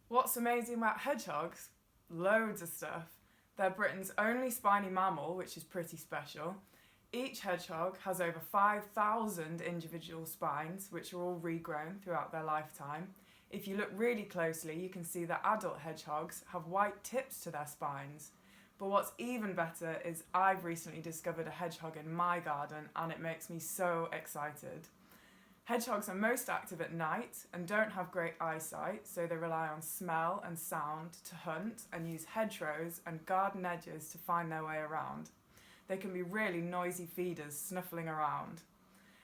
What's amazing about hedgehogs? Loads of stuff. They're Britain's only spiny mammal, which is pretty special. Each hedgehog has over 5,000 individual spines, which are all regrown throughout their lifetime. If you look really closely, you can see that adult hedgehogs have white tips to their spines. But what's even better is I've recently discovered a hedgehog in my garden and it makes me so excited. Hedgehogs are most active at night and don't have great eyesight, so they rely on smell and sound to hunt and use hedgerows and garden edges to find their way around. They can be really noisy feeders, snuffling around.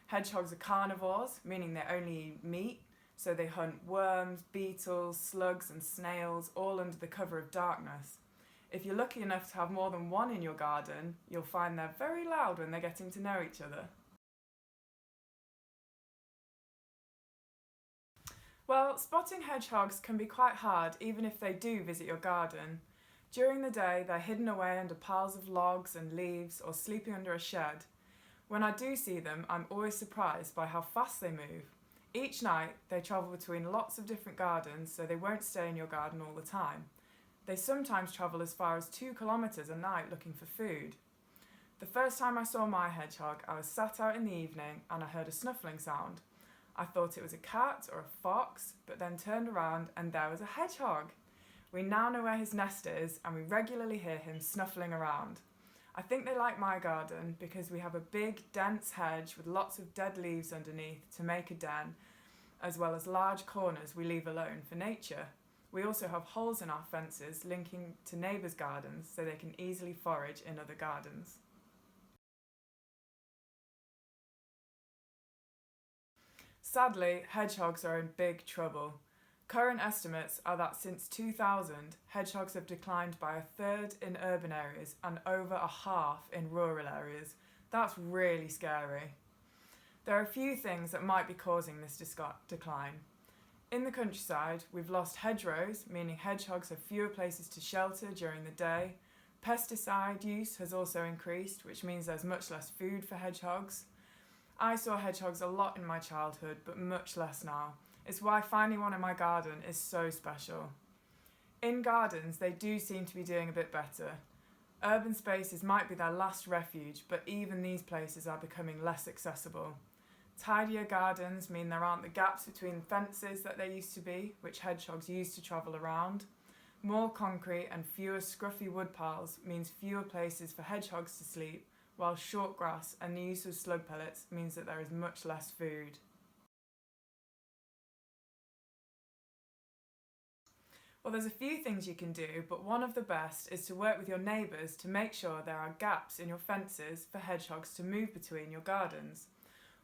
Hedgehogs are carnivores, meaning they only eat meat, so they hunt worms, beetles, slugs and snails, all under the cover of darkness. If you're lucky enough to have more than one in your garden, you'll find they're very loud when they're getting to know each other. Well, spotting hedgehogs can be quite hard even if they do visit your garden. During the day, they're hidden away under piles of logs and leaves or sleeping under a shed. When I do see them, I'm always surprised by how fast they move. Each night, they travel between lots of different gardens, so they won't stay in your garden all the time. They sometimes travel as far as 2 kilometres a night looking for food. The first time I saw my hedgehog, I was sat out in the evening and I heard a snuffling sound. I thought it was a cat or a fox, but then turned around and there was a hedgehog. We now know where his nest is and we regularly hear him snuffling around. I think they like my garden because we have a big, dense hedge with lots of dead leaves underneath to make a den, as well as large corners we leave alone for nature. We also have holes in our fences linking to neighbours' gardens so they can easily forage in other gardens. Sadly, hedgehogs are in big trouble. Current estimates are that since 2000, hedgehogs have declined by a third in urban areas and over a half in rural areas. That's really scary. There are a few things that might be causing this decline. In the countryside, we've lost hedgerows, meaning hedgehogs have fewer places to shelter during the day. Pesticide use has also increased, which means there's much less food for hedgehogs. I saw hedgehogs a lot in my childhood, but much less now. It's why finding one in my garden is so special. In gardens, they do seem to be doing a bit better. Urban spaces might be their last refuge, but even these places are becoming less accessible. Tidier gardens mean there aren't the gaps between fences that there used to be, which hedgehogs used to travel around. More concrete and fewer scruffy wood piles means fewer places for hedgehogs to sleep, while short grass and the use of slug pellets means that there is much less food. Well, there's a few things you can do, but one of the best is to work with your neighbours to make sure there are gaps in your fences for hedgehogs to move between your gardens.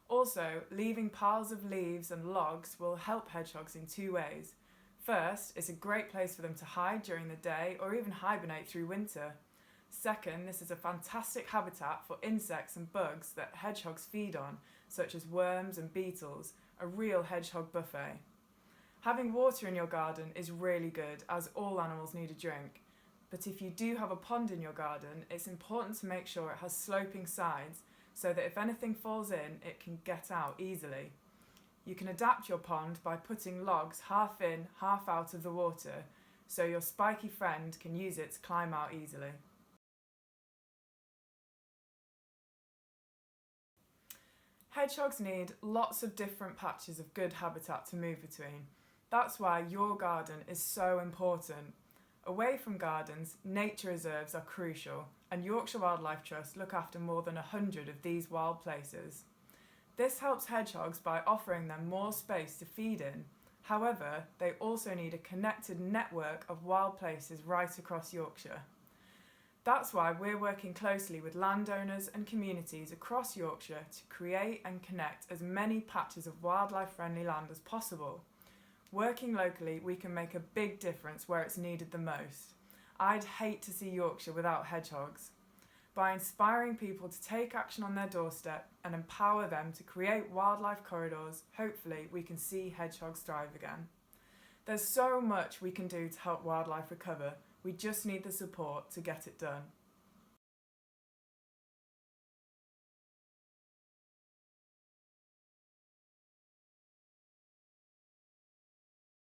Also, leaving piles of leaves and logs will help hedgehogs in 2 ways. First, it's a great place for them to hide during the day or even hibernate through winter. Second, this is a fantastic habitat for insects and bugs that hedgehogs feed on, such as worms and beetles, a real hedgehog buffet. Having water in your garden is really good, as all animals need a drink. But if you do have a pond in your garden, it's important to make sure it has sloping sides so that if anything falls in, it can get out easily. You can adapt your pond by putting logs half in, half out of the water, so your spiky friend can use it to climb out easily. Hedgehogs need lots of different patches of good habitat to move between. That's why your garden is so important. Away from gardens, nature reserves are crucial, and Yorkshire Wildlife Trust look after more than 100 of these wild places. This helps hedgehogs by offering them more space to feed in. However, they also need a connected network of wild places right across Yorkshire. That's why we're working closely with landowners and communities across Yorkshire to create and connect as many patches of wildlife-friendly land as possible. Working locally, we can make a big difference where it's needed the most. I'd hate to see Yorkshire without hedgehogs. By inspiring people to take action on their doorstep and empower them to create wildlife corridors, hopefully we can see hedgehogs thrive again. There's so much we can do to help wildlife recover. We just need the support to get it done.